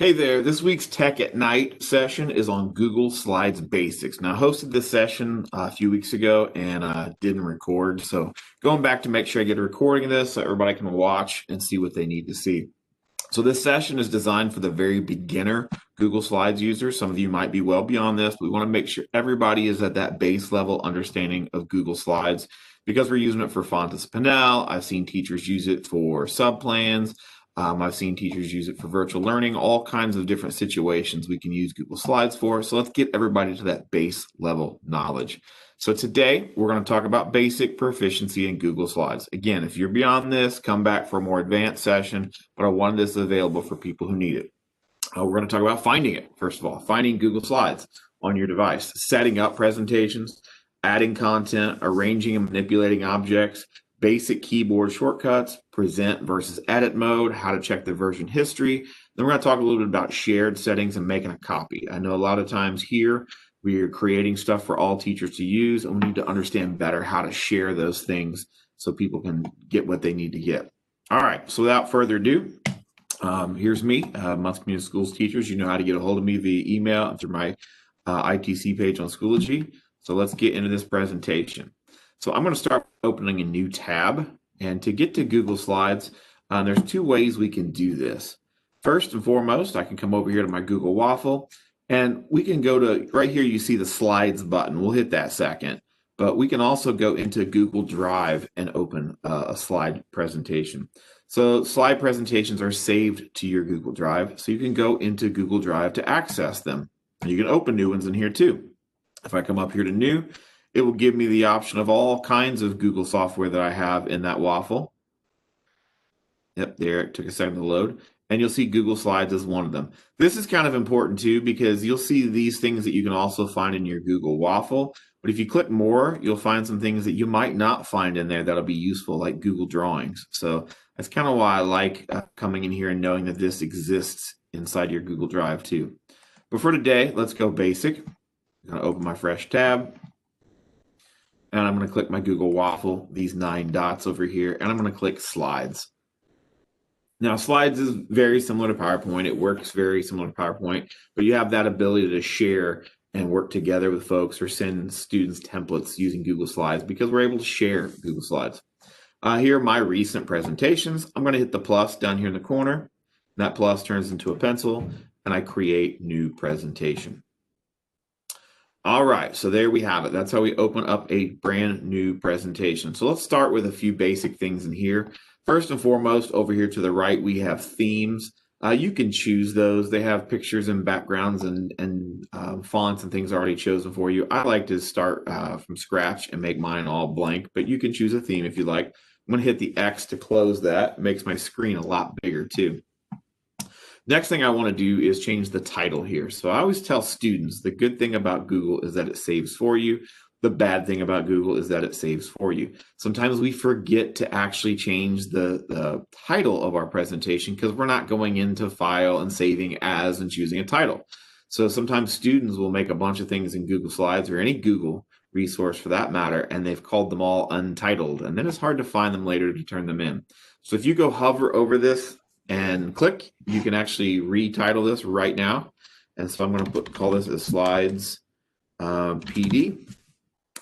Hey there, this week's Tech at Night session is on Google Slides Basics. Now, I hosted this session a few weeks ago and didn't record. So going back to make sure I get a recording of this so everybody can watch and see what they need to see. So this session is designed for the very beginner Google Slides user. Some of you might be well beyond this, but we want to make sure everybody is at that base level understanding of Google Slides because we're using it for Fontes Pinel. I've seen teachers use it for subplans. I've seen teachers use it for virtual learning, all kinds of different situations we can use Google Slides for. So let's get everybody to that base level knowledge. So today we're going to talk about basic proficiency in Google Slides. Again, if you're beyond this, come back for a more advanced session, but I wanted this available for people who need it. We're going to talk about finding it, first of all, finding Google Slides on your device, setting up presentations, adding content, arranging and manipulating objects, basic keyboard shortcuts, present versus edit mode, how to check the version history. Then we're going to talk a little bit about shared settings and making a copy. I know a lot of times here we are creating stuff for all teachers to use, and we need to understand better how to share those things so people can get what they need to get. All right, so without further ado, here's me, Muncie Community Schools teachers. You know how to get a hold of me via email and through my ITC page on Schoology. So let's get into this presentation. So I'm going to start opening a new tab, and to get to Google Slides, there's two ways we can do this. First and foremost, I can come over here to my Google Waffle, and we can go to, right here you see the Slides button. We'll hit that second, but we can also go into Google Drive and open a slide presentation. So slide presentations are saved to your Google Drive, so you can go into Google Drive to access them. You can open new ones in here too. If I come up here to new, it will give me the option of all kinds of Google software that I have in that waffle. Yep, there, it took a second to load. And you'll see Google Slides as one of them. This is kind of important too, because you'll see these things that you can also find in your Google Waffle. But if you click more, you'll find some things that you might not find in there that'll be useful, like Google Drawings. So that's kind of why I like coming in here and knowing that this exists inside your Google Drive too. But for today, let's go basic. I'm going to open my fresh tab. And I'm going to click my Google Waffle, these 9 dots over here, and I'm going to click Slides. Now, Slides is very similar to PowerPoint. It works very similar to PowerPoint, but you have that ability to share and work together with folks or send students templates using Google Slides because we're able to share Google Slides. Here are my recent presentations. I'm going to hit the plus down here in the corner. That plus turns into a pencil, and I create new presentation. All right, so there we have it. That's how we open up a brand new presentation. So let's start with a few basic things in here. First and foremost, over here to the right, we have themes. You can choose those. They have pictures and backgrounds and fonts and things already chosen for you. I like to start from scratch and make mine all blank, but you can choose a theme if you like. I'm gonna hit the X to close that. It makes my screen a lot bigger too. Next thing I want to do is change the title here. So I always tell students the good thing about Google is that it saves for you. The bad thing about Google is that it saves for you. Sometimes we forget to actually change the title of our presentation because we're not going into File and saving as and choosing a title. So sometimes students will make a bunch of things in Google Slides or any Google resource for that matter, and they've called them all untitled. And then it's hard to find them later to turn them in. So if you go hover over this and click, you can actually retitle this right now. And so I'm going to call this as Slides PD.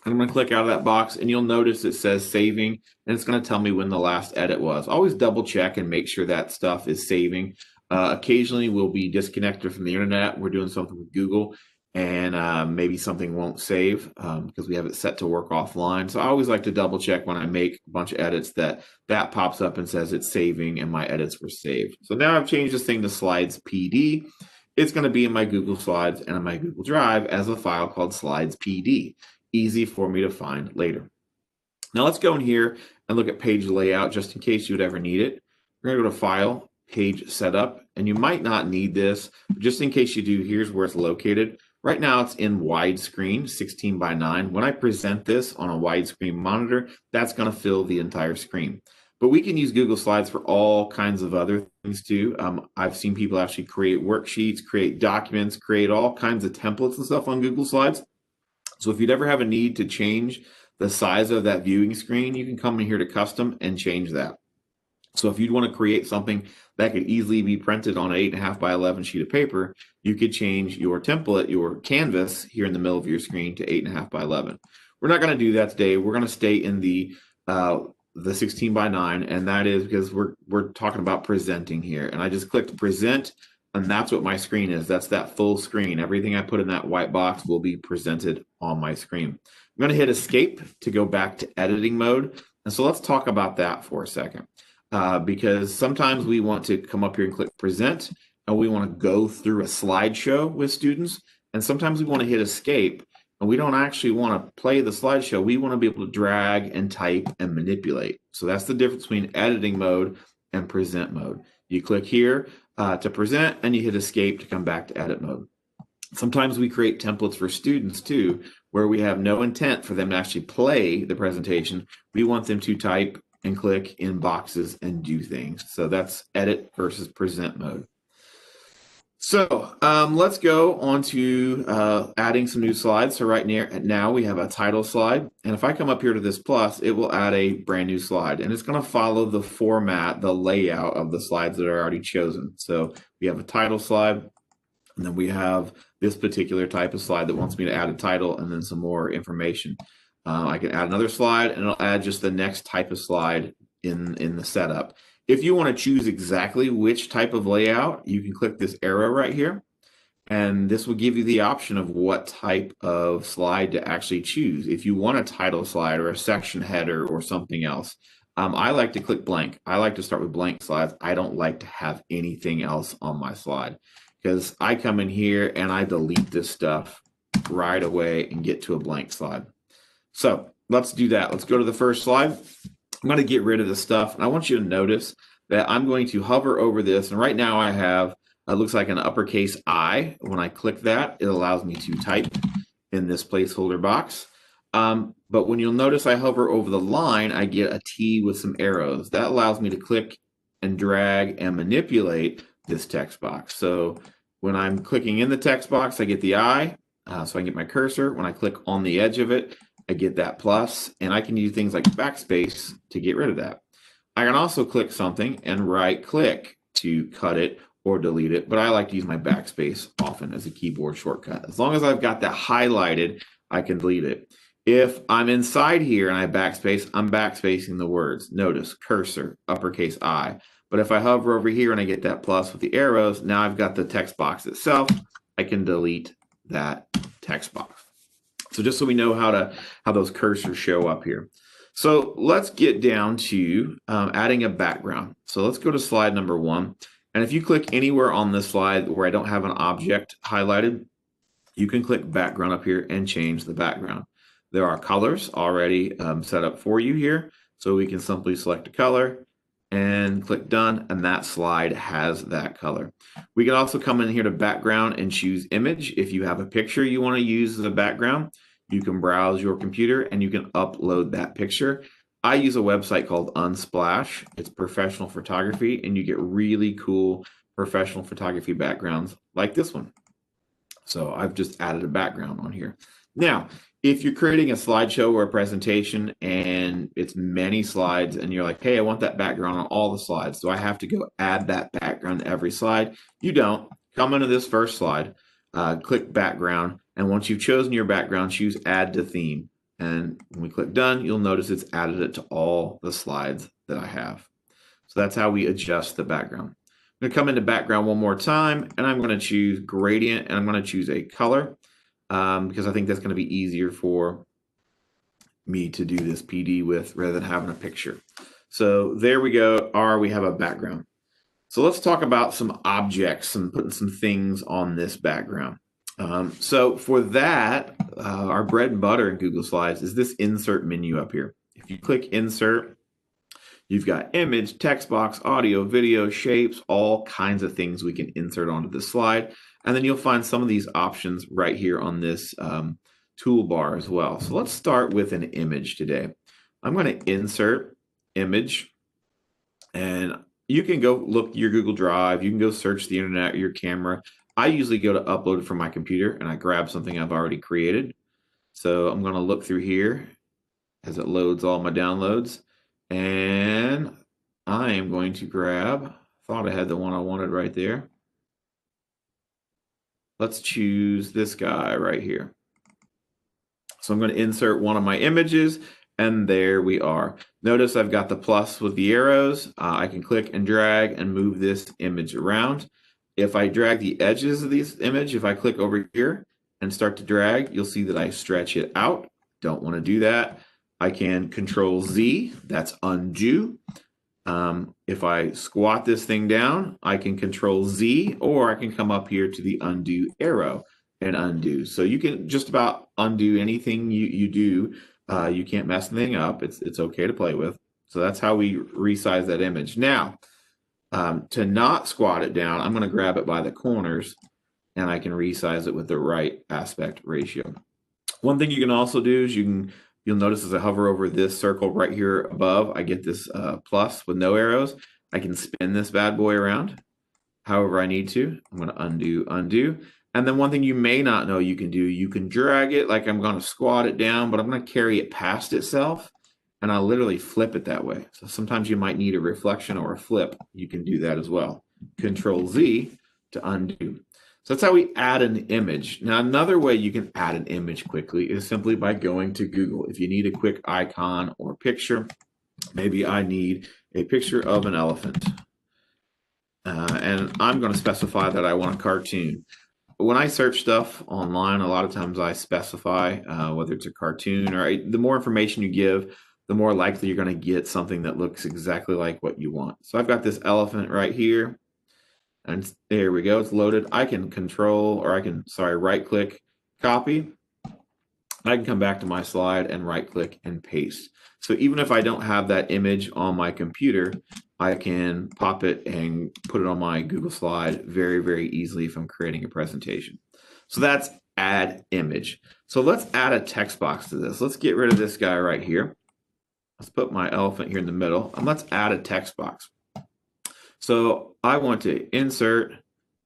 I'm going to click out of that box, and you'll notice it says saving, and it's going to tell me when the last edit was. Always double check and make sure that stuff is saving. Occasionally we'll be disconnected from the internet. We're doing something with Google, and maybe something won't save because we have it set to work offline. So I always like to double check when I make a bunch of edits that pops up and says it's saving and my edits were saved. So now I've changed this thing to Slides PD. It's going to be in my Google Slides and in my Google Drive as a file called Slides PD. Easy for me to find later. Now let's go in here and look at page layout just in case you would ever need it. We're going to go to File, Page Setup, and you might not need this, but just in case you do, here's where it's located. Right now it's in widescreen, 16 by 9. When I present this on a widescreen monitor, that's going to fill the entire screen. But we can use Google Slides for all kinds of other things too. I've seen people actually create worksheets, create documents, create all kinds of templates and stuff on Google Slides. So if you'd ever have a need to change the size of that viewing screen, you can come in here to custom and change that. So if you'd want to create something that could easily be printed on an 8.5 by 11 sheet of paper, you could change your template, your canvas here in the middle of your screen to 8.5 by 11. We're not going to do that today. We're going to stay in the 16 by 9, and that is because we're talking about presenting here. And I just clicked present, and that's what my screen is. That's that full screen. Everything I put in that white box will be presented on my screen. I'm going to hit escape to go back to editing mode. And so let's talk about that for a second. Because sometimes we want to come up here and click present, and we want to go through a slideshow with students. And sometimes we want to hit escape, and we don't actually want to play the slideshow. We want to be able to drag and type and manipulate. So that's the difference between editing mode and present mode. You click here to present, and you hit escape to come back to edit mode. Sometimes we create templates for students too, where we have no intent for them to actually play the presentation. We want them to type and click in boxes and do things. So that's edit versus present mode. So let's go on to adding some new slides. So right now we have a title slide. And if I come up here to this plus, it will add a brand new slide. And it's going to follow the format, the layout of the slides that are already chosen. So we have a title slide, and then we have this particular type of slide that wants me to add a title and then some more information. I can add another slide, and it'll add just the next type of slide in the setup. If you want to choose exactly which type of layout, you can click this arrow right here, and this will give you the option of what type of slide to actually choose. If you want a title slide or a section header or something else, I like to click blank. I like to start with blank slides. I don't like to have anything else on my slide because I come in here and I delete this stuff right away and get to a blank slide. So let's do that. Let's go to the first slide. I'm going to get rid of this stuff. And I want you to notice that I'm going to hover over this. And right now I have, it looks like an uppercase I. When I click that, it allows me to type in this placeholder box. But when you'll notice I hover over the line, I get a T with some arrows. That allows me to click and drag and manipulate this text box. So when I'm clicking in the text box, I get the I. So I can get my cursor. When I click on the edge of it, I get that plus, and I can use things like backspace to get rid of that. I can also click something and right click to cut it or delete it, but I like to use my backspace often as a keyboard shortcut. As long as I've got that highlighted, I can delete it. If I'm inside here and I backspace, I'm backspacing the words. Notice cursor, uppercase I. But if I hover over here and I get that plus with the arrows, now I've got the text box itself. I can delete that text box. So just so we know how those cursors show up here. So let's get down to adding a background. So let's go to slide number 1. And if you click anywhere on this slide where I don't have an object highlighted, you can click background up here and change the background. There are colors already set up for you here. So we can simply select a color and click done, and that slide has that color. We can also come in here to background and choose image. If you have a picture you want to use as a background, you can browse your computer and you can upload that picture. I use a website called Unsplash. It's professional photography, and you get really cool professional photography backgrounds like this one. So I've just added a background on here. Now, if you're creating a slideshow or a presentation and it's many slides and you're like, hey, I want that background on all the slides, so I have to go add that background to every slide. You don't. Come into this first slide, click background, and once you've chosen your background, choose add to theme. And when we click done, you'll notice it's added it to all the slides that I have. So that's how we adjust the background. I'm going to come into background one more time, and I'm going to choose gradient, and I'm going to choose a color. Because I think that's going to be easier for me to do this PD with rather than having a picture. So there we go. We have a background. So let's talk about some objects and putting some things on this background. So for that, our bread and butter in Google Slides is this insert menu up here. If you click insert, you've got image, text box, audio, video, shapes, all kinds of things we can insert onto the slide. And then you'll find some of these options right here on this toolbar as well. So let's start with an image today. I'm going to insert image, and you can go look your Google Drive. You can go search the internet or your camera. I usually go to upload it from my computer, and I grab something I've already created. So I'm going to look through here as it loads all my downloads, and I am going to grab, thought I had the one I wanted right there. Let's choose this guy right here. So I'm going to insert one of my images, and there we are. Notice I've got the plus with the arrows. I can click and drag and move this image around. If I drag the edges of this image, if I click over here and start to drag, you'll see that I stretch it out. Don't want to do that. I can Control Z, that's undo. If I squat this thing down, I can Control Z, or I can come up here to the undo arrow and undo. So you can just about undo anything you do. You can't mess anything up. It's okay to play with. So that's how we resize that image. Now, to not squat it down, I'm going to grab it by the corners, and I can resize it with the right aspect ratio. One thing you can also do is you'll notice as I hover over this circle right here above, I get this plus with no arrows. I can spin this bad boy around however I need to. I'm going to undo. And then one thing you may not know you can do, you can drag it like I'm going to squat it down, but I'm going to carry it past itself, and I'll literally flip it that way. So sometimes you might need a reflection or a flip. You can do that as well. Control Z to undo. So that's how we add an image. Now, another way you can add an image quickly is simply by going to Google. If you need a quick icon or picture, maybe I need a picture of an elephant. And I'm going to specify that I want a cartoon. When I search stuff online, a lot of times I specify whether it's a cartoon or the more information you give, the more likely you're going to get something that looks exactly like what you want. So I've got this elephant right here. And there we go, it's loaded. I can right click, copy. I can come back to my slide and right click and paste. So even if I don't have that image on my computer, I can pop it and put it on my Google slide very, very easily if I'm creating a presentation. So that's add image. So let's add a text box to this. Let's get rid of this guy right here. Let's put my elephant here in the middle, and let's add a text box. So I want to insert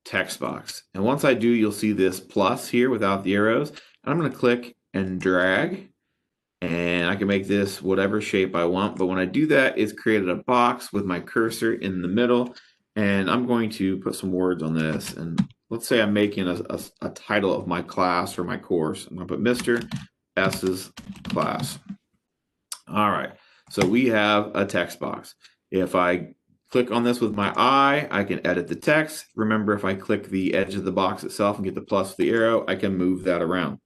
text box. And once I do, you'll see this plus here without the arrows. And I'm going to click and drag. And I can make this whatever shape I want. But when I do that, it's created a box with my cursor in the middle. And I'm going to put some words on this. And let's say I'm making a title of my class or my course. I'm going to put Mr. S's class. All right. So we have a text box. If I click on this with my eye, I can edit the text. Remember, if I click the edge of the box itself and get the plus with the arrow, I can move that around.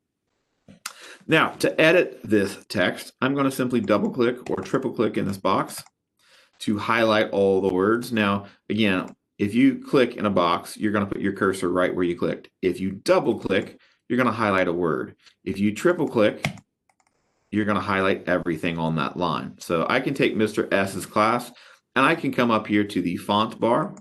Now, to edit this text, I'm going to simply double click or triple click in this box to highlight all the words. Now, again, if you click in a box, you're going to put your cursor right where you clicked. If you double click, you're going to highlight a word. If you triple click, you're going to highlight everything on that line. So I can take Mr. S's class, and I can come up here to the font bar,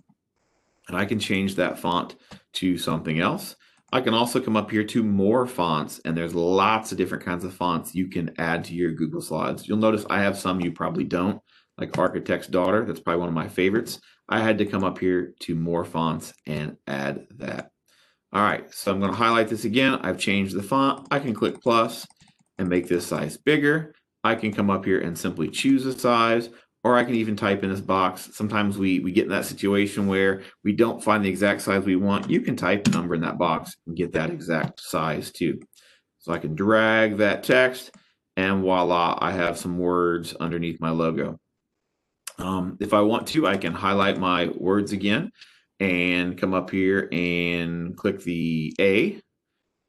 and I can change that font to something else. I can also come up here to more fonts, and there's lots of different kinds of fonts you can add to your Google Slides. You'll notice I have some you probably don't, like Architect's Daughter. That's probably one of my favorites. I had to come up here to more fonts and add that. All right, so I'm going to highlight this again. I've changed the font. I can click plus and make this size bigger. I can come up here and simply choose a size, or I can even type in this box. Sometimes we get in that situation where we don't find the exact size we want. You can type a number in that box and get that exact size too. So I can drag that text, and voila, I have some words underneath my logo. If I want to, I can highlight my words again and come up here and click the A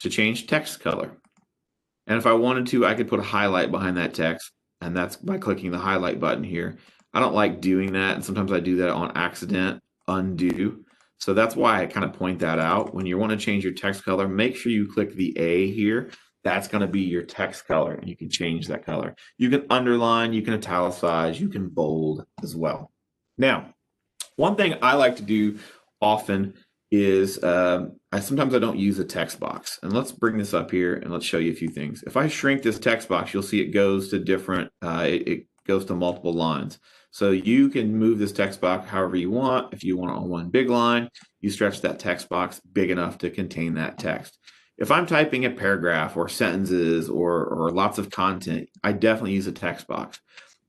to change text color. And if I wanted to, I could put a highlight behind that text, and that's by clicking the highlight button here. I don't like doing that, and sometimes I do that on accident, undo. So that's why I kind of point that out. When you want to change your text color, make sure you click the A here. That's going to be your text color, and you can change that color. You can underline, you can italicize, you can bold as well. Now, one thing I like to do often is sometimes I don't use a text box. And let's bring this up here and let's show you a few things. If I shrink this text box, you'll see it goes to different, it goes to multiple lines. So you can move this text box however you want. If you want it on one big line, you stretch that text box big enough to contain that text. If I'm typing a paragraph or sentences or lots of content, I definitely use a text box.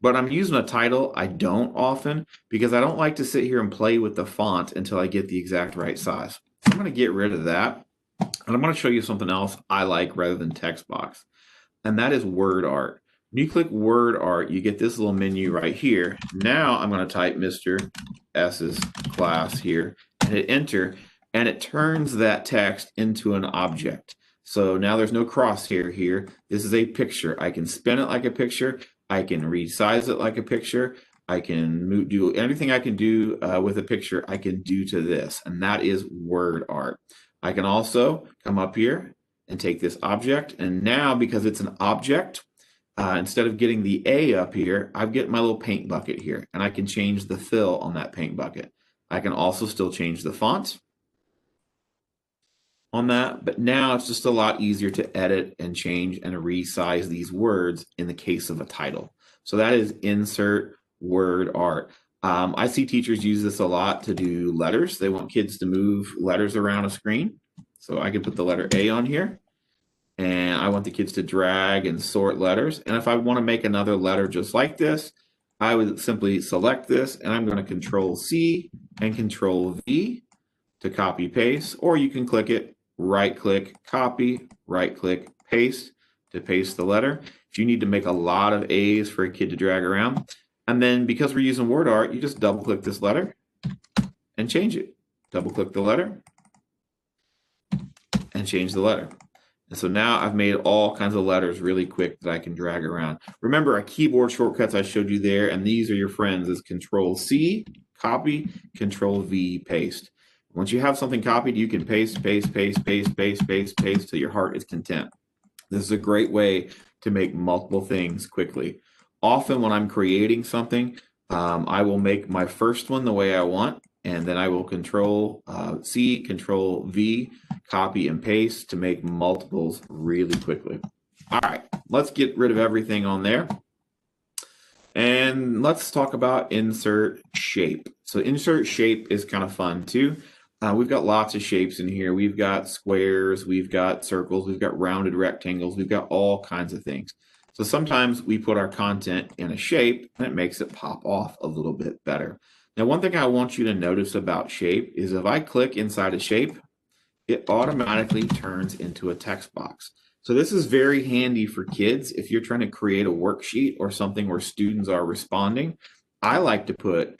But I'm using a title I don't often because I don't like to sit here and play with the font until I get the exact right size. So I'm going to get rid of that. And I'm going to show you something else I like rather than text box. And that is word art. When you click word art, you get this little menu right here. Now I'm going to type Mr. S's class here and hit enter, and it turns that text into an object. So now there's no crosshair here. This is a picture. I can spin it like a picture. I can resize it like a picture. I can do anything I can do with a picture, I can do to this, and that is word art. I can also come up here and take this object, and now because it's an object, instead of getting the A up here, I've got my little paint bucket here, and I can change the fill on that paint bucket. I can also still change the font on that, but now it's just a lot easier to edit and change and resize these words in the case of a title. So that is insert word art. I see teachers use this a lot to do letters. They want kids to move letters around a screen. So I can put the letter A on here, and I want the kids to drag and sort letters. And if I want to make another letter just like this, I would simply select this, and I'm going to Control C and Control V to copy paste, or you can click it, right click, copy, right click, paste to paste the letter. If you need to make a lot of A's for a kid to drag around, and then because we're using word art, you just double click this letter and change it. Double click the letter and change the letter. And so now I've made all kinds of letters really quick that I can drag around. Remember our keyboard shortcuts I showed you there, and these are your friends, is Control C, copy, Control V, paste. Once you have something copied, you can paste, paste, paste, paste, paste, paste, paste till your heart is content. This is a great way to make multiple things quickly. Often when I'm creating something, I will make my first one the way I want, and then I will Control C, Control V, copy and paste to make multiples really quickly. All right, let's get rid of everything on there. And let's talk about insert shape. So insert shape is kind of fun too. We've got lots of shapes in here. We've got squares, we've got circles, we've got rounded rectangles, we've got all kinds of things. So sometimes we put our content in a shape and it makes it pop off a little bit better. Now, one thing I want you to notice about shape is if I click inside a shape, it automatically turns into a text box. So this is very handy for kids if you're trying to create a worksheet or something where students are responding. I like to put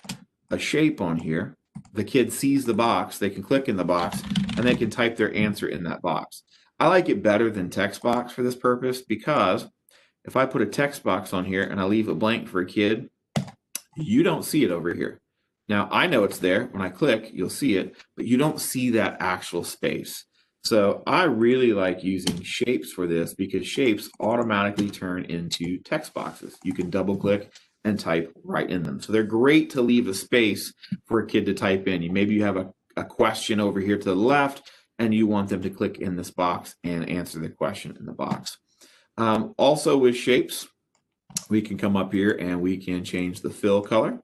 a shape on here. The kid sees the box, they can click in the box, and they can type their answer in that box. I like it better than text box for this purpose because if I put a text box on here and I leave it blank for a kid, you don't see it over here. Now, I know it's there. When I click, you'll see it, but you don't see that actual space. So I really like using shapes for this because shapes automatically turn into text boxes. You can double click and type right in them. So they're great to leave a space for a kid to type in. Maybe you have a question over here to the left and you want them to click in this box and answer the question in the box. Also with shapes, we can come up here and we can change the fill color.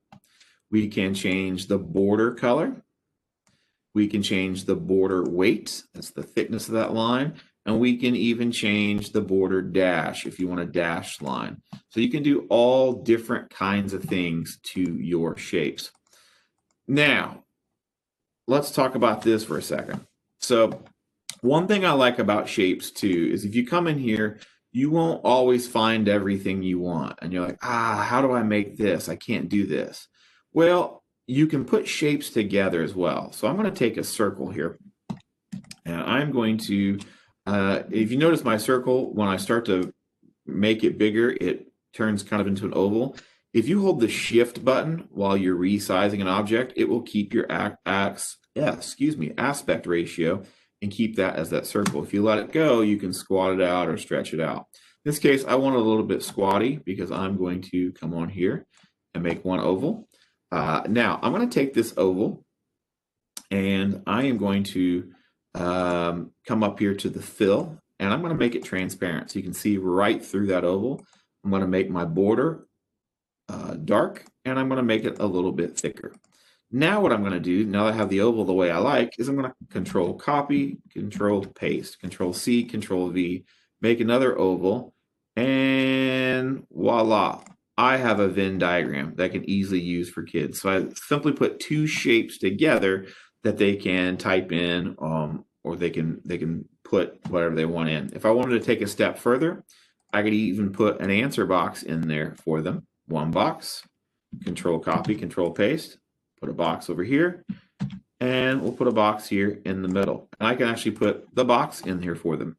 We can change the border color. We can change the border weight. That's the thickness of that line. And we can even change the border dash if you want a dashed line. So you can do all different kinds of things to your shapes. Now, let's talk about this for a second. So one thing I like about shapes too is if you come in here, you won't always find everything you want. And you're like, how do I make this? I can't do this. Well, you can put shapes together as well. So I'm going to take a circle here, and I'm going to, if you notice my circle, when I start to make it bigger, it turns kind of into an oval. If you hold the shift button while you're resizing an object, it will keep your aspect ratio and keep that as that circle. If you let it go, you can squat it out or stretch it out. In this case, I want it a little bit squatty because I'm going to come on here and make one oval. Now, I'm going to take this oval and I am going to come up here to the fill and I'm going to make it transparent so you can see right through that oval. I'm going to make my border dark and I'm going to make it a little bit thicker. Now what I'm going to do, now that I have the oval the way I like, is I'm going to Control Copy, Control Paste, Control C, Control V, make another oval, and voila. I have a Venn diagram that I can easily use for kids. So I simply put two shapes together that they can type in, or they can put whatever they want in. If I wanted to take a step further, I could even put an answer box in there for them. One box, control copy, control paste, put a box over here, and we'll put a box here in the middle. And I can actually put the box in here for them.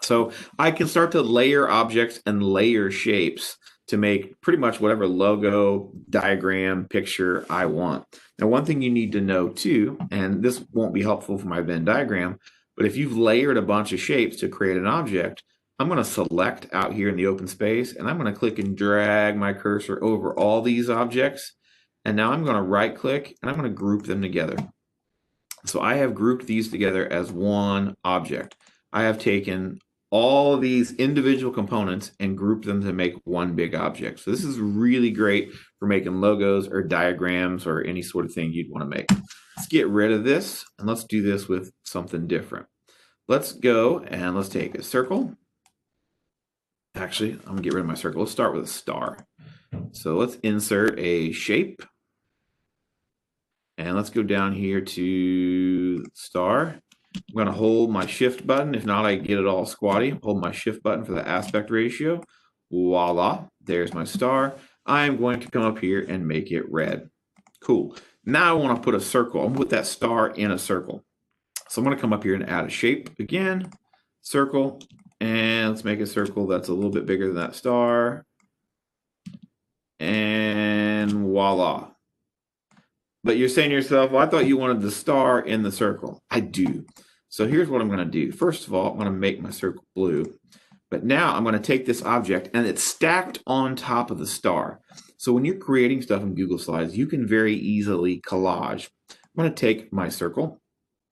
So I can start to layer objects and layer shapes to make pretty much whatever logo, diagram, picture I want. Now, one thing you need to know too, and this won't be helpful for my Venn diagram, but if you've layered a bunch of shapes to create an object, I'm going to select out here in the open space, and I'm going to click and drag my cursor over all these objects. And now I'm going to right click and I'm going to group them together. So I have grouped these together as one object. I have taken all of these individual components and grouped them to make one big object. So this is really great for making logos or diagrams or any sort of thing you'd want to make. Let's get rid of this and let's do this with something different. Let's go and let's take a circle. Actually, I'm gonna get rid of my circle. Let's start with a star. So let's insert a shape. And let's go down here to star. I'm going to hold my shift button. If not, I get it all squatty. Hold my shift button for the aspect ratio. Voila, there's my star. I'm going to come up here and make it red. Cool. Now I want to put a circle. I'm going to put that star in a circle. So I'm going to come up here and add a shape again, circle, and let's make a circle that's a little bit bigger than that star. And voila. But you're saying to yourself, well, I thought you wanted the star in the circle. I do. So here's what I'm going to do. First of all, I'm going to make my circle blue. But now I'm going to take this object and it's stacked on top of the star. So when you're creating stuff in Google Slides, you can very easily collage. I'm going to take my circle.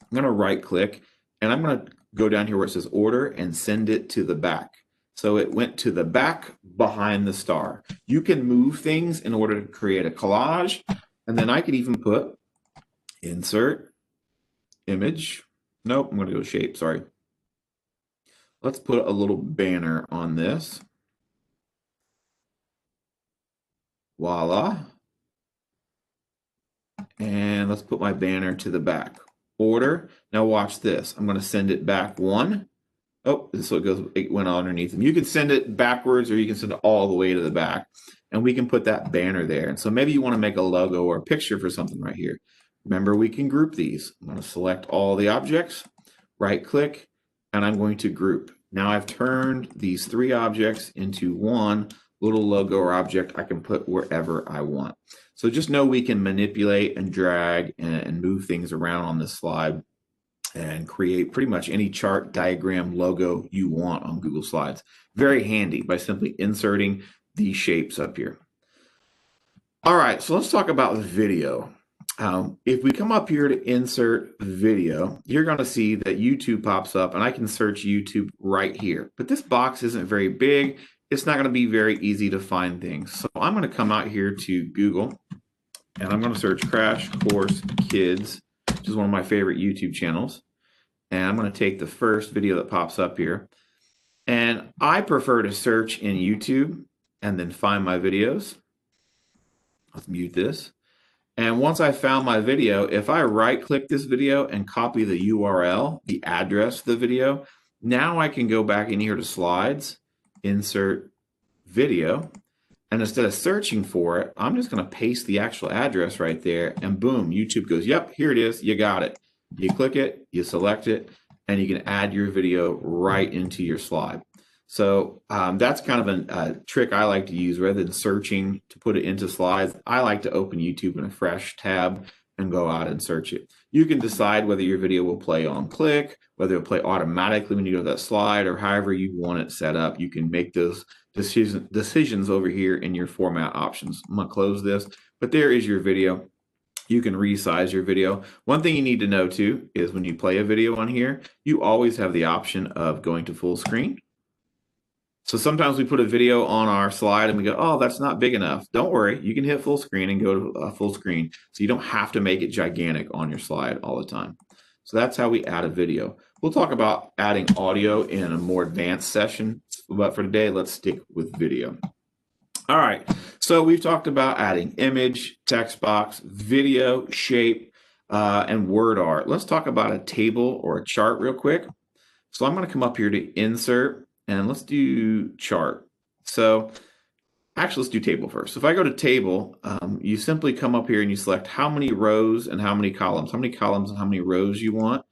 I'm going to right click and I'm going to go down here where it says order and send it to the back. So it went to the back behind the star. You can move things in order to create a collage. And then I could even put insert image. Nope, I'm going to go shape, sorry. Let's put a little banner on this. Voila. And let's put my banner to the back. Order. Now watch this. I'm going to send it back one. Oh, so it went underneath them. You can send it backwards or you can send it all the way to the back. And we can put that banner there. And so maybe you want to make a logo or a picture for something right here. Remember, we can group these. I'm going to select all the objects, right click, and I'm going to group. Now I've turned these three objects into one little logo or object I can put wherever I want. So just know we can manipulate and drag and move things around on this slide and create pretty much any chart, diagram, logo you want on Google Slides. Very handy by simply inserting these shapes up here. All right, so let's talk about video. If we come up here to insert video, you're going to see that YouTube pops up and I can search YouTube right here. But this box isn't very big. It's not going to be very easy to find things. So I'm going to come out here to Google and I'm going to search Crash Course Kids, which is one of my favorite YouTube channels. And I'm going to take the first video that pops up here. And I prefer to search in YouTube and then find my videos. Let's mute this. And once I found my video, if I right click this video and copy the URL, the address of the video, now I can go back in here to slides, insert video, and instead of searching for it, I'm just going to paste the actual address right there and boom, YouTube goes, yep, here it is, you got it. You click it, you select it, and you can add your video right into your slide. So that's kind of a trick I like to use. Rather than searching to put it into slides, I like to open YouTube in a fresh tab and go out and search it. You can decide whether your video will play on click, whether it'll play automatically when you go to that slide, or however you want it set up. You can make those decisions over here in your format options. I'm going to close this, but there is your video. You can resize your video. One thing you need to know too is when you play a video on here, you always have the option of going to full screen. So sometimes we put a video on our slide and we go, oh, that's not big enough. Don't worry, you can hit full screen and go to full screen. So you don't have to make it gigantic on your slide all the time. So that's how we add a video. We'll talk about adding audio in a more advanced session, but for today, let's stick with video. All right, so we've talked about adding image, text box, video, shape, and word art. Let's talk about a table or a chart real quick. So I'm going to come up here to insert and let's do chart. So actually, let's do table first. So if I go to table, you simply come up here and you select how many rows and how many columns and how many rows you want.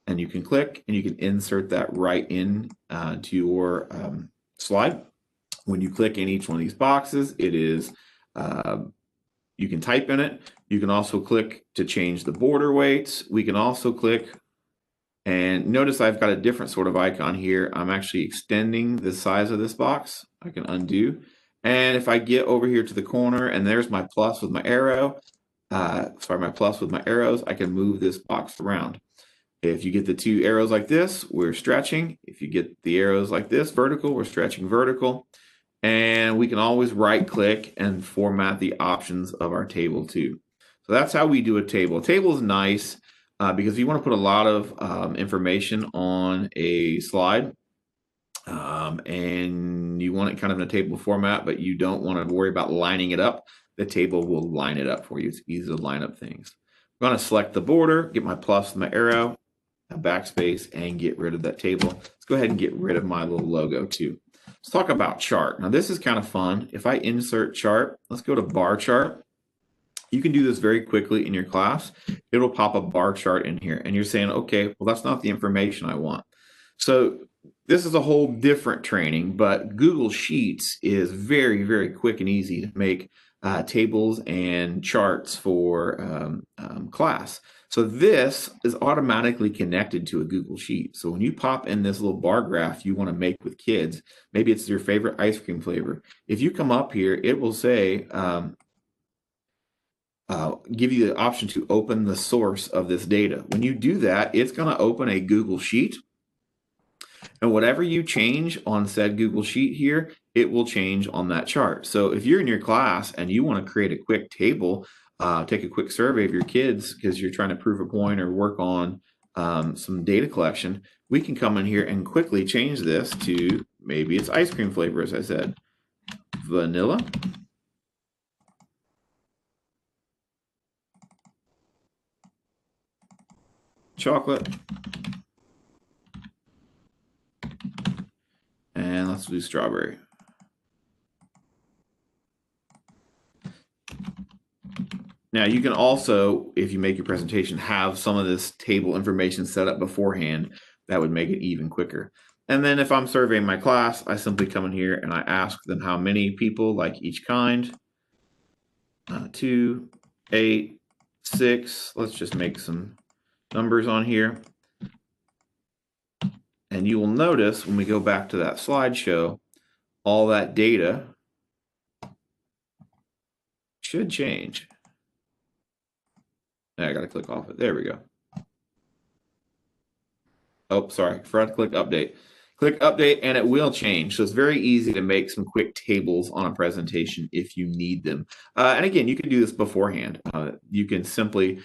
And you can click and you can insert that right in to your slide. When you click in each one of these boxes, it is you can type in it. You can also click to change the border weights. We can also click and notice I've got a different sort of icon here. I'm actually extending the size of this box. I can undo. And if I get over here to the corner and there's my plus with my arrow, my plus with my arrows, I can move this box around. If you get the two arrows like this, we're stretching. If you get the arrows like this, vertical, we're stretching vertical. And we can always right click and format the options of our table too. So that's how we do a table. A table is nice because you want to put a lot of information on a slide and you want it kind of in a table format, but you don't want to worry about lining it up. The table will line it up for you. It's easy to line up things. I'm going to select the border, get my plus and my arrow, a backspace, and get rid of that table. Let's go ahead and get rid of my little logo too. Let's talk about chart. Now this is kind of fun. If I insert chart, let's go to bar chart. You can do this very quickly in your class. It'll pop a bar chart in here and you're saying, okay, well, that's not the information I want. So this is a whole different training, but Google Sheets is very, very quick and easy to make tables and charts for class. So this is automatically connected to a Google Sheet. So when you pop in this little bar graph you want to make with kids, maybe it's your favorite ice cream flavor. If you come up here, it will say, give you the option to open the source of this data. When you do that, it's going to open a Google Sheet. And whatever you change on said Google Sheet here, it will change on that chart. So if you're in your class and you want to create a quick table, take a quick survey of your kids because you're trying to prove a point or work on some data collection, we can come in here and quickly change this to maybe it's ice cream flavor, as I said, vanilla, chocolate, and let's do strawberry. Now you can also, if you make your presentation, have some of this table information set up beforehand. That would make it even quicker. And then if I'm surveying my class, I simply come in here and I ask them how many people like each kind. 2, 8, 6. Let's just make some numbers on here. And you will notice when we go back to that slideshow, all that data should change. I got to click off it. There we go. Oh, sorry. Forgot to click update. Click update and it will change. So it's very easy to make some quick tables on a presentation if you need them. And again, you can do this beforehand. You can simply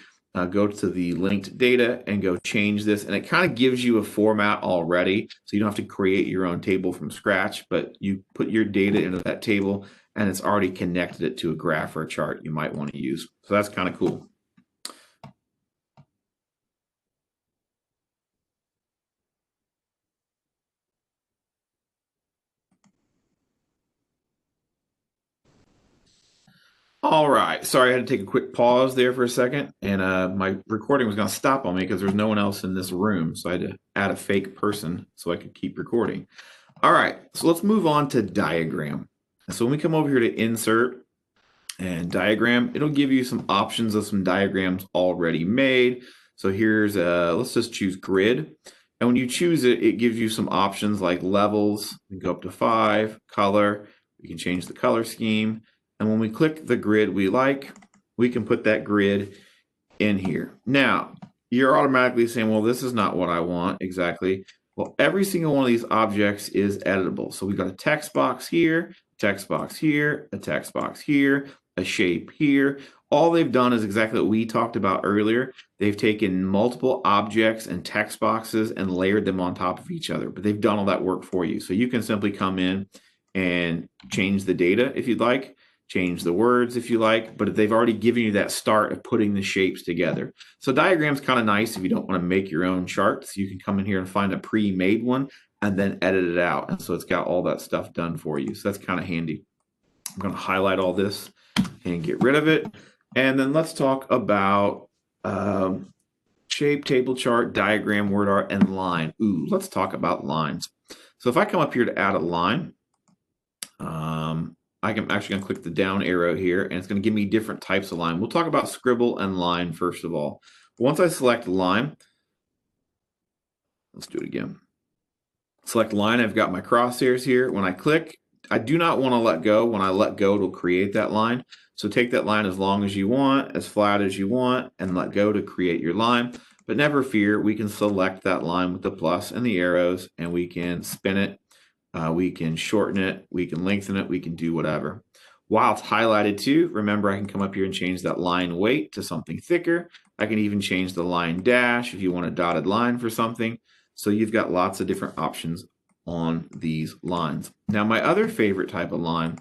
go to the linked data and go change this. And it kind of gives you a format already. So you don't have to create your own table from scratch, but you put your data into that table and it's already connected it to a graph or a chart you might want to use. So that's kind of cool. All right. Sorry, I had to take a quick pause there for a second. And my recording was going to stop on me because there's no one else in this room. So I had to add a fake person so I could keep recording. All right. So let's move on to diagram. So when we come over here to insert and diagram, it'll give you some options of some diagrams already made. So here's, let's just choose grid. And when you choose it, it gives you some options like levels. We can go up to 5, color. We can change the color scheme. And when we click the grid we like, we can put that grid in here. Now, you're automatically saying, well, this is not what I want exactly. Well, every single one of these objects is editable. So we've got a text box here, text box here, a text box here, a shape here. All they've done is exactly what we talked about earlier. They've taken multiple objects and text boxes and layered them on top of each other, but they've done all that work for you. So you can simply come in and change the data if you'd like, change the words if you like, but they've already given you that start of putting the shapes together. So diagram's kind of nice if you don't want to make your own charts. You can come in here and find a pre-made one and then edit it out. And so it's got all that stuff done for you. So that's kind of handy. I'm going to highlight all this and get rid of it. And then let's talk about shape, table chart, diagram, word art, and line. Ooh, let's talk about lines. So if I come up here to add a line, I'm actually going to click the down arrow here, and it's going to give me different types of line. We'll talk about scribble and line first of all. Once I select line, let's do it again. Select line, I've got my crosshairs here. When I click, I do not want to let go. When I let go, it'll create that line. So take that line as long as you want, as flat as you want, and let go to create your line. But never fear, we can select that line with the plus and the arrows, and we can spin it. We can shorten it, we can lengthen it, we can do whatever. While it's highlighted too, remember I can come up here and change that line weight to something thicker. I can even change the line dash if you want a dotted line for something. So you've got lots of different options on these lines. Now my other favorite type of line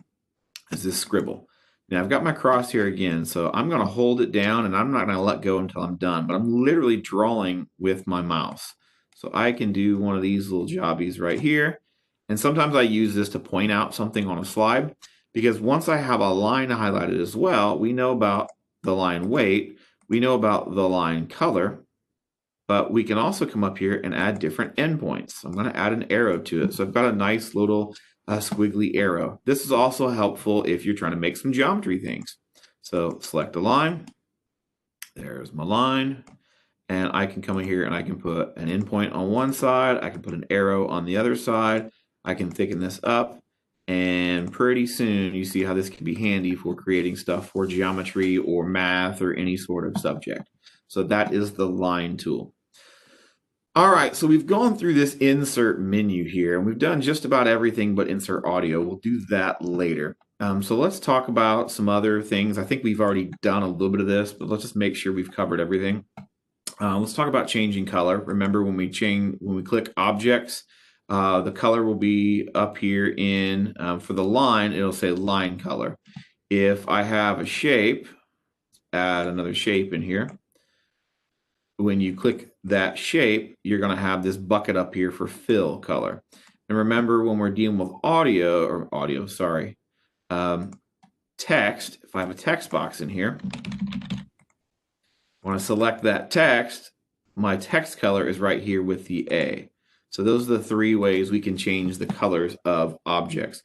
is this scribble. Now I've got my cross here again, so I'm going to hold it down and I'm not going to let go until I'm done, but I'm literally drawing with my mouse. So I can do one of these little jobbies right here. And sometimes I use this to point out something on a slide, because once I have a line highlighted as well, we know about the line weight, we know about the line color, but we can also come up here and add different endpoints. I'm going to add an arrow to it. So I've got a nice little squiggly arrow. This is also helpful if you're trying to make some geometry things. So select a line. There's my line. And I can come in here and I can put an endpoint on one side. I can put an arrow on the other side. I can thicken this up, and pretty soon you see how this can be handy for creating stuff for geometry or math or any sort of subject. So that is the line tool. All right, so we've gone through this insert menu here, and we've done just about everything but insert audio. We'll do that later. So let's talk about some other things. I think we've already done a little bit of this, but let's just make sure we've covered everything. Let's talk about changing color. Remember when we click objects, the color will be up here in, for the line, it'll say line color. If I have a shape, add another shape in here. When you click that shape, you're going to have this bucket up here for fill color. And remember when we're dealing with text, if I have a text box in here, when I select that text, my text color is right here with the A. So those are the three ways we can change the colors of objects.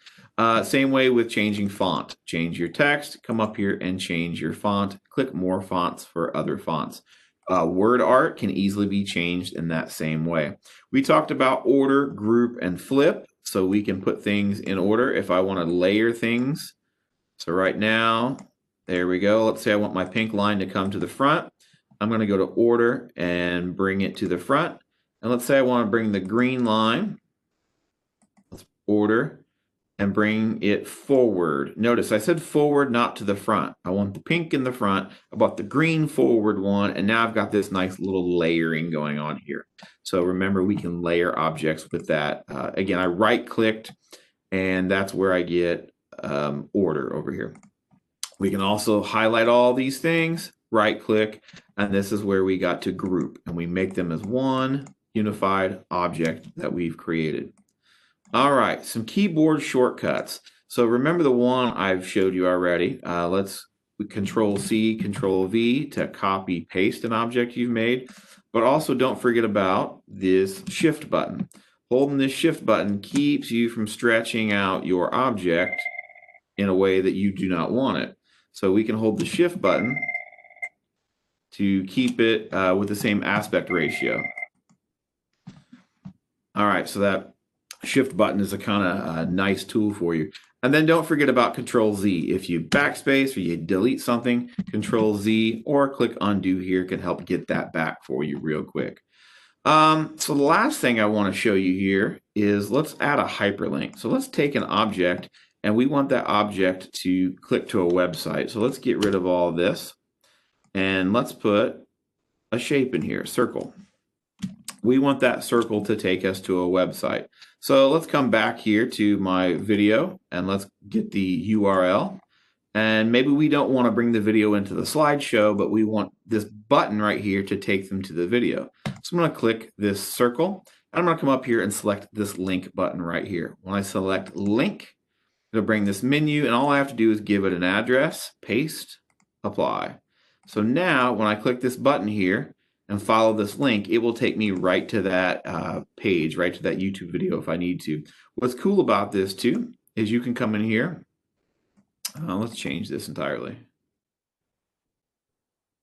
Same way with changing font. Change your text, come up here and change your font. Click more fonts for other fonts. Word art can easily be changed in that same way. We talked about order, group, and flip. So we can put things in order if I want to layer things. So right now, there we go. Let's say I want my pink line to come to the front. I'm going to go to order and bring it to the front. And let's say I want to bring the green line, let's order, and bring it forward. Notice I said forward, not to the front. I want the pink in the front, I want the green forward one, and now I've got this nice little layering going on here. So remember, we can layer objects with that. Again, I right-clicked, and that's where I get order over here. We can also highlight all these things, right-click, and this is where we got to group, and we make them as one unified object that we've created. All right, some keyboard shortcuts. So remember the one I've showed you already. Let's Control C, Control V to copy paste an object you've made, but also don't forget about this shift button. Holding this shift button keeps you from stretching out your object in a way that you do not want it. So we can hold the shift button to keep it with the same aspect ratio. All right, so that shift button is a kind of nice tool for you. And then don't forget about Control Z. If you backspace or you delete something, Control Z or click undo here can help get that back for you real quick. So the last thing I want to show you here is let's add a hyperlink. So let's take an object and we want that object to click to a website. So let's get rid of all of this and let's put a shape in here, a circle. we want that circle to take us to a website. So let's come back here to my video and let's get the URL. And maybe we don't want to bring the video into the slideshow, but we want this button right here to take them to the video. So I'm going to click this circle. And I'm going to come up here and select this link button right here. When I select link, it'll bring this menu, and all I have to do is give it an address, paste, apply. So now when I click this button here and follow this link, it will take me right to that page, right to that YouTube video if I need to. What's cool about this too is you can come in here. Let's change this entirely.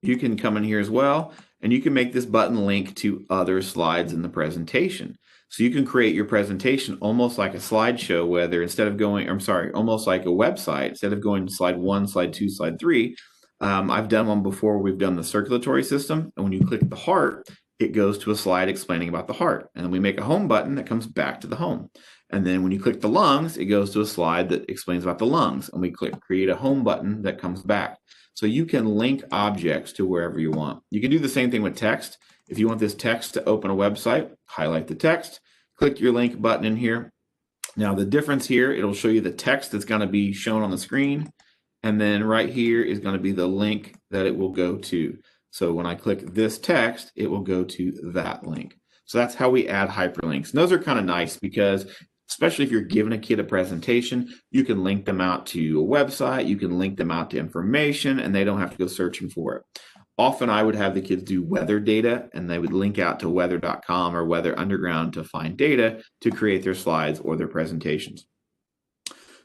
You can come in here as well, and you can make this button link to other slides in the presentation. So you can create your presentation almost like a slideshow, whether instead of going, almost like a website, instead of going to slide 1, slide 2, slide 3. I've done one before. We've done the circulatory system, and when you click the heart, it goes to a slide explaining about the heart. And then we make a home button that comes back to the home. And then when you click the lungs, it goes to a slide that explains about the lungs. And we click create a home button that comes back. So you can link objects to wherever you want. You can do the same thing with text. If you want this text to open a website, highlight the text, click your link button in here. Now the difference here, it'll show you the text that's going to be shown on the screen. And then right here is going to be the link that it will go to. So when I click this text, it will go to that link. So that's how we add hyperlinks. And those are kind of nice because especially if you're giving a kid a presentation, you can link them out to a website, you can link them out to information, and they don't have to go searching for it. Often I would have the kids do weather data, and they would link out to weather.com or Weather Underground to find data to create their slides or their presentations.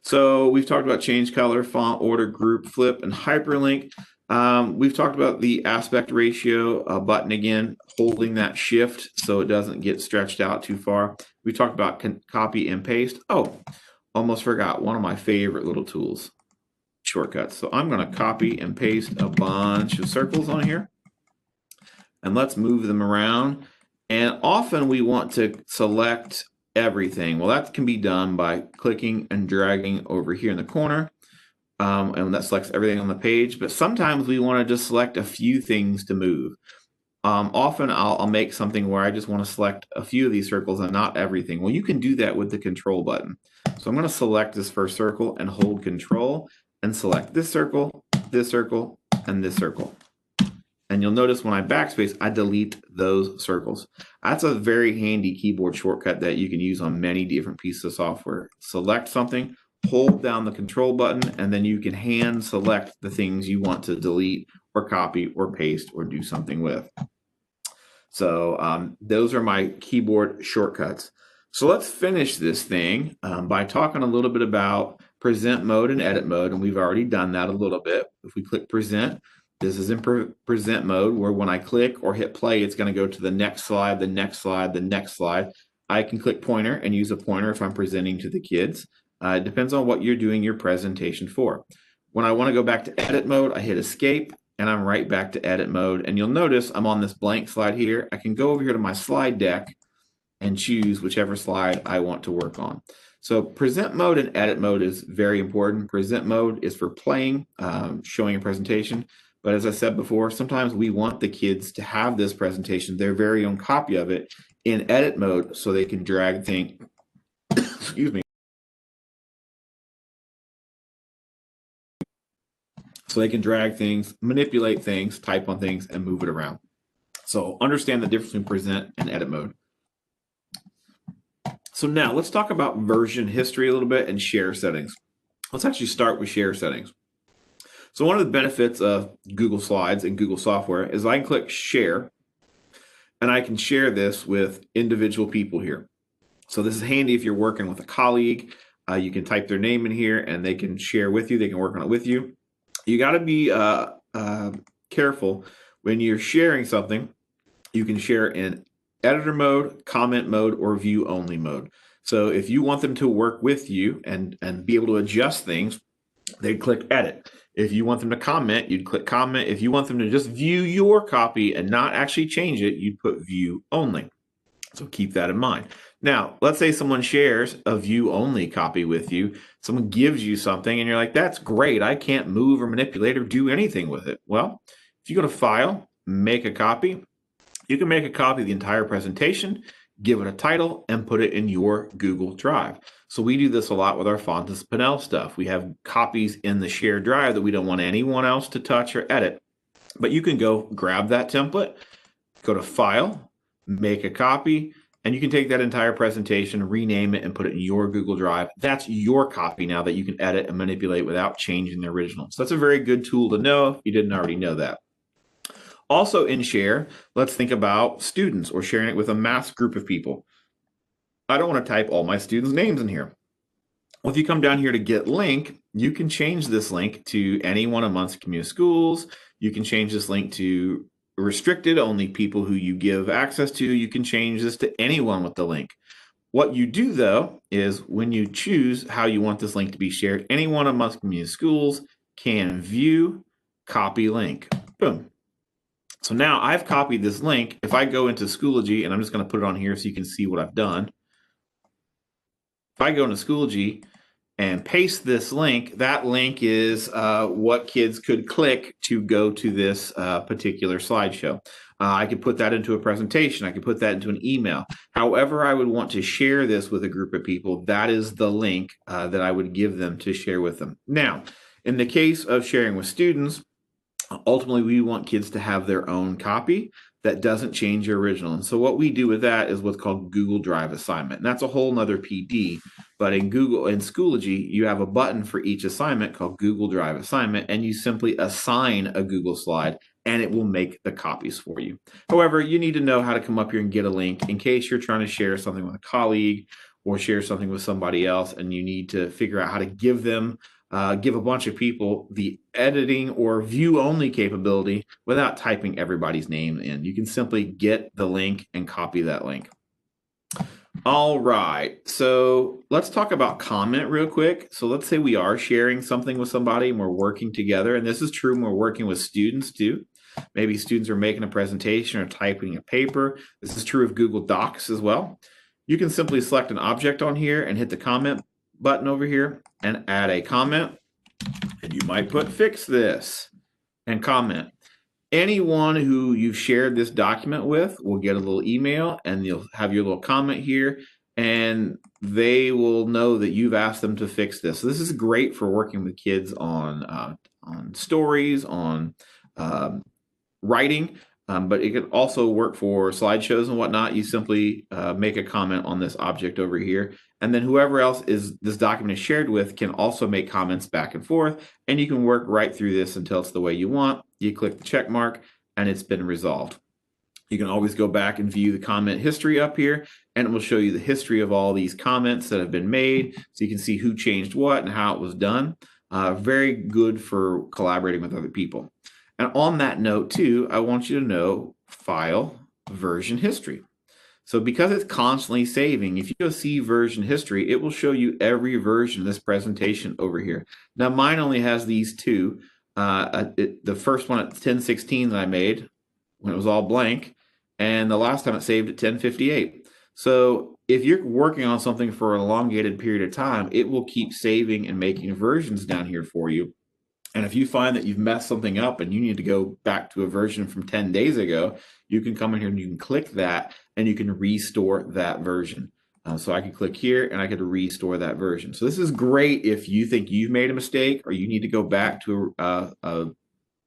So we've talked about change color, font, order, group, flip, and hyperlink. We've talked about the aspect ratio button again, holding that shift so it doesn't get stretched out too far. We talked about copy and paste. Oh, almost forgot one of my favorite little tools, shortcuts. So I'm going to copy and paste a bunch of circles on here. And let's move them around. And often we want to select everything. Well, that can be done by clicking and dragging over here in the corner. And that selects everything on the page, but sometimes we want to just select a few things to move. Often I'll make something where I just want to select a few of these circles and not everything. Well, you can do that with the control button. So I'm going to select this first circle and hold control and select this circle, and this circle. And you'll notice when I backspace, I delete those circles. That's a very handy keyboard shortcut that you can use on many different pieces of software. Select something, hold down the control button, and then you can hand select the things you want to delete or copy or paste or do something with. So those are my keyboard shortcuts. So let's finish this thing by talking a little bit about present mode and edit mode, and we've already done that a little bit. If we click present, this is in present mode where when I click or hit play, it's going to go to the next slide, the next slide, the next slide. I can click pointer and use a pointer if I'm presenting to the kids. It depends on what you're doing your presentation for. When I want to go back to edit mode, I hit escape and I'm right back to edit mode. And you'll notice I'm on this blank slide here. I can go over here to my slide deck and choose whichever slide I want to work on. So present mode and edit mode is very important. Present mode is for playing, showing a presentation. But as I said before, sometimes we want the kids to have this presentation, their very own copy of it in edit mode so they can drag things, excuse me. So they can drag things, manipulate things, type on things, and move it around. So understand the difference between present and edit mode. So now let's talk about version history a little bit and share settings. Let's actually start with share settings. So one of the benefits of Google Slides and Google software is I can click share and I can share this with individual people here. So this is handy if you're working with a colleague. You can type their name in here and they can share with you. They can work on it with you. You got to be careful when you're sharing something. You can share in editor mode, comment mode, or view only mode. So if you want them to work with you and be able to adjust things, they'd click edit. If you want them to comment, you'd click comment. If you want them to just view your copy and not actually change it, you'd put view only. So keep that in mind. Now, let's say someone shares a view only copy with you. Someone gives you something and you're like, that's great. I can't move or manipulate or do anything with it. Well, if you go to File, Make a Copy, You can make a copy of the entire presentation, give it a title, and put it in your Google Drive. So we do this a lot with our Fontes Pinnell stuff. We have copies in the shared drive that we don't want anyone else to touch or edit. But you can go grab that template, go to File, make a copy, and you can take that entire presentation, rename it, and put it in your Google Drive. That's your copy now that you can edit and manipulate without changing the original. So that's a very good tool to know if you didn't already know that. Also in Share, let's think about students or sharing it with a mass group of people. I don't want to type all my students' names in here. Well, if you come down here to Get Link, you can change this link to anyone amongst community schools. You can change this link to restricted, only people who you give access to. You can change this to anyone with the link. What you do, though, is when you choose how you want this link to be shared, anyone amongst community schools can view, copy link. Boom. So now I've copied this link. If I go into Schoology, and I'm just going to put it on here so you can see what I've done. If I go into Schoology and paste this link, that link is what kids could click to go to this particular slideshow. I could put that into a presentation. I could put that into an email. However I would want to share this with a group of people, that is the link that I would give them to share with them. Now, in the case of sharing with students, ultimately, we want kids to have their own copy that doesn't change your original. And so what we do with that is what's called Google Drive assignment. And that's a whole nother PD. But in Schoology, you have a button for each assignment called Google Drive assignment, and you simply assign a Google slide and it will make the copies for you. However, you need to know how to come up here and get a link in case you're trying to share something with a colleague or share something with somebody else, and you need to figure out how to give them give a bunch of people the editing or view only capability without typing everybody's name in. You can simply get the link and copy that link. All right, so let's talk about comment real quick. So let's say we are sharing something with somebody and we're working together, and this is true when we're working with students too. Maybe students are making a presentation or typing a paper. This is true of Google Docs as well. You can simply select an object on here and hit the comment button over here and add a comment, and you might put fix this and comment. Anyone who you've shared this document with will get a little email, and you'll have your little comment here, and they will know that you've asked them to fix this. So this is great for working with kids on stories, on writing, but it can also work for slideshows and whatnot. You simply make a comment on this object over here, and then whoever else is this document is shared with can also make comments back and forth, and you can work right through this until it's the way you want. You click the check mark, and it's been resolved. You can always go back and view the comment history up here, and it will show you the history of all these comments that have been made, so you can see who changed what and how it was done. Very good for collaborating with other people. And on that note too, I want you to know File, Version History. So because it's constantly saving, if you go see version history, it will show you every version of this presentation over here. Now mine only has these two. The first one at 1016 that I made when it was all blank, and the last time it saved at 1058. So if you're working on something for an elongated period of time, it will keep saving and making versions down here for you. And if you find that you've messed something up and you need to go back to a version from 10 days ago, you can come in here and you can click that and you can restore that version. So I could click here and I could restore that version. So this is great if you think you've made a mistake or you need to go back to a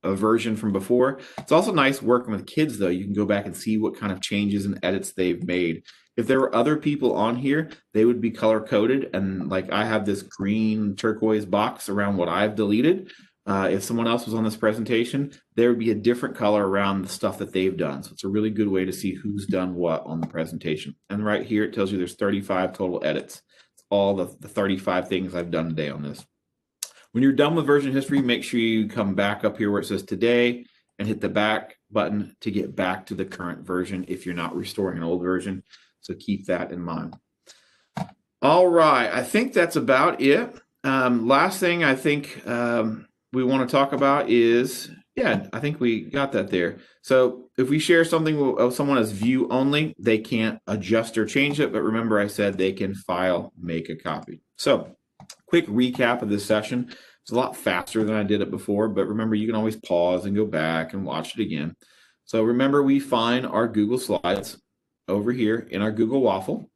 version from before. It's also nice working with kids though. You can go back and see what kind of changes and edits they've made. If there were other people on here, they would be color coded, and like I have this green turquoise box around what I've deleted. If someone else was on this presentation, there would be a different color around the stuff that they've done. So it's a really good way to see who's done what on the presentation. And right here, it tells you there's 35 total edits. It's all the 35 things I've done today on this. When you're done with version history, make sure you come back up here where it says today and hit the back button to get back to the current version if you're not restoring an old version. So keep that in mind. All right, I think that's about it. Last thing I think we want to talk about is, yeah, I think we got that there. So if we share something with someone as view only, they can't adjust or change it. But remember, I said they can file, make a copy. So quick recap of this session. It's a lot faster than I did it before, but remember, you can always pause and go back and watch it again. So remember, we find our Google Slides over here in our Google Waffle,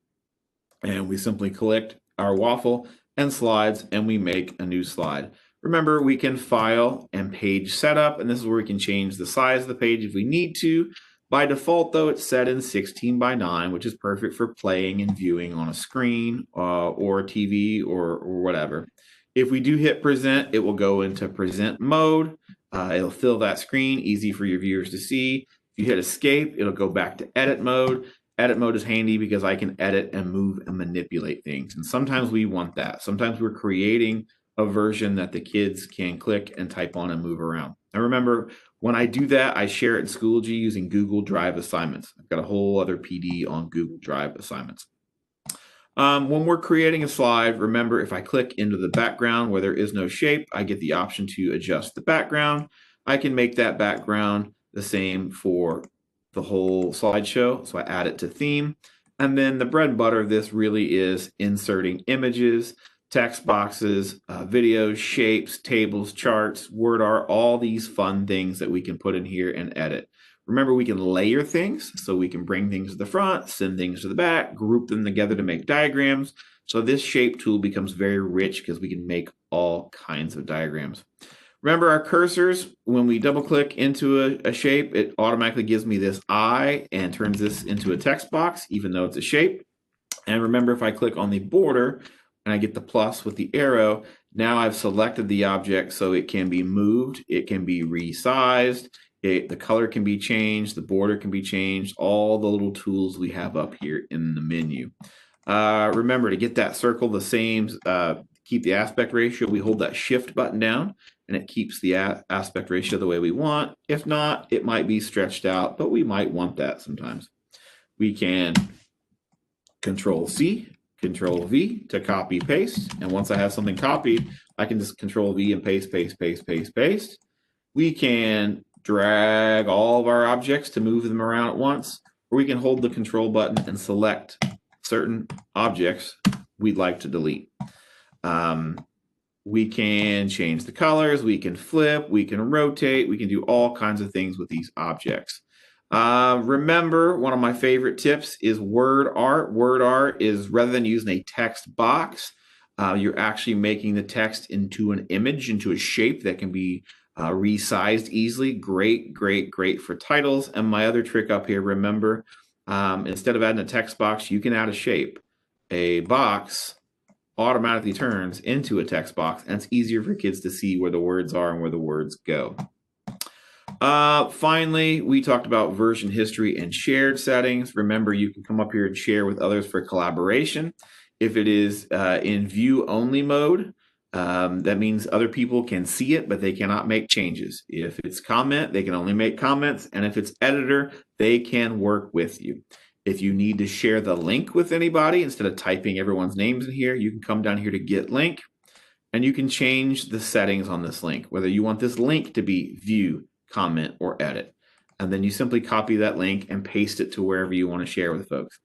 and we simply click our waffle and slides, and we make a new slide. Remember, we can file and page setup, and this is where we can change the size of the page if we need to. By default, though, it's set in 16 by 9, which is perfect for playing and viewing on a screen or TV or whatever. If we do hit present, it will go into present mode. It'll fill that screen, easy for your viewers to see. If you hit escape, it'll go back to edit mode. Edit mode is handy because I can edit and move and manipulate things. And sometimes we want that. Sometimes we're creating a version that the kids can click and type on and move around. And remember, when I do that, I share it in Schoology using Google Drive assignments. I've got a whole other PD on Google Drive assignments. When we're creating a slide, remember, if I click into the background where there is no shape, I get the option to adjust the background. I can make that background the same for the whole slideshow. So I add it to theme. And then the bread and butter of this really is inserting images, text boxes, videos, shapes, tables, charts, word art, all these fun things that we can put in here and edit. Remember, we can layer things, so we can bring things to the front, send things to the back, group them together to make diagrams. So this shape tool becomes very rich because we can make all kinds of diagrams. Remember our cursors, when we double click into a shape, it automatically gives me this eye and turns this into a text box, even though it's a shape. And remember, if I click on the border and I get the plus with the arrow, now I've selected the object so it can be moved, it can be resized, the color can be changed, the border can be changed, all the little tools we have up here in the menu. Remember, to get that circle the same, keep the aspect ratio, we hold that shift button down and it keeps the aspect ratio the way we want. If not, it might be stretched out, but we might want that sometimes. We can Control C, Control V to copy paste. And once I have something copied, I can just Control V and paste, paste, paste, paste, paste. We can drag all of our objects to move them around at once, or we can hold the control button and select certain objects we'd like to delete. We can change the colors, we can flip, we can rotate, we can do all kinds of things with these objects. Remember, one of my favorite tips is word art. Word art is, rather than using a text box, you're actually making the text into an image, into a shape that can be resized easily. Great, great, great for titles. And my other trick up here, remember, instead of adding a text box, you can add a shape. A box automatically turns into a text box, and it's easier for kids to see where the words are and where the words go. Finally, we talked about version history and shared settings. Remember, you can come up here and share with others for collaboration. If it is in view only mode, that means other people can see it, but they cannot make changes. If it's comment, they can only make comments. And if it's editor, they can work with you. If you need to share the link with anybody, instead of typing everyone's names in here, you can come down here to get link, and you can change the settings on this link, whether you want this link to be view, comment, or edit. And then you simply copy that link and paste it to wherever you want to share with folks.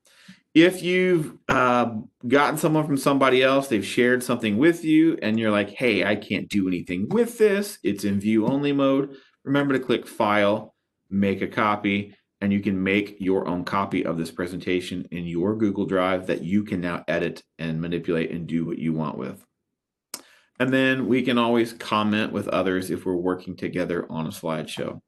If you've gotten someone from somebody else, they've shared something with you, and you're like, hey, I can't do anything with this, it's in view only mode, remember to click File, make a copy, and you can make your own copy of this presentation in your Google Drive that you can now edit and manipulate and do what you want with. And then we can always comment with others if we're working together on a slideshow.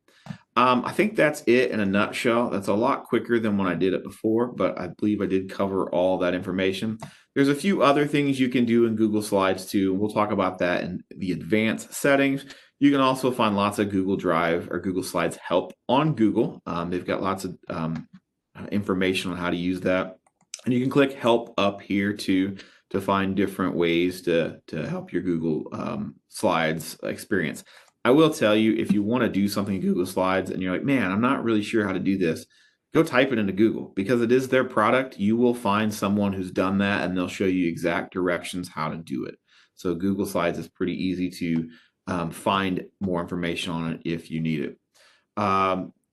I think that's it in a nutshell. That's a lot quicker than when I did it before, but I believe I did cover all that information. There's a few other things you can do in Google Slides too. We'll talk about that in the advanced settings. You can also find lots of Google Drive or Google Slides help on Google. They've got lots of information on how to use that. And you can click help up here too to find different ways to help your Google Slides experience. I will tell you, if you want to do something in Google Slides and you're like, man, I'm not really sure how to do this, go type it into Google, because it is their product. You will find someone who's done that and they'll show you exact directions how to do it. So Google Slides is pretty easy to find more information on it if you need it.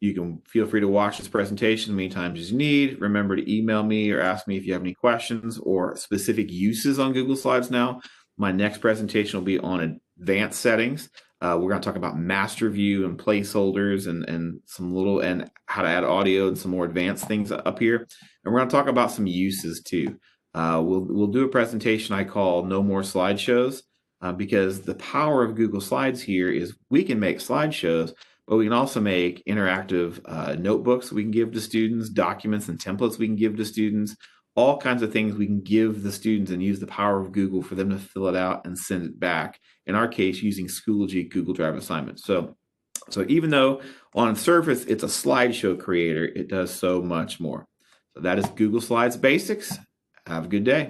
You can feel free to watch this presentation as many times as you need. Remember to email me or ask me if you have any questions or specific uses on Google Slides now. My next presentation will be on advanced settings. We're going to talk about master view and placeholders and some little and how to add audio and some more advanced things up here. And we're going to talk about some uses too. We'll do a presentation I call No More Slideshows because the power of Google Slides here is we can make slideshows, but we can also make interactive notebooks we can give to students, documents and templates we can give to students, all kinds of things we can give the students and use the power of Google for them to fill it out and send it back. In our case, using Schoology Google Drive assignments. So even though on surface it's a slideshow creator, it does so much more. So that is Google Slides Basics. Have a good day.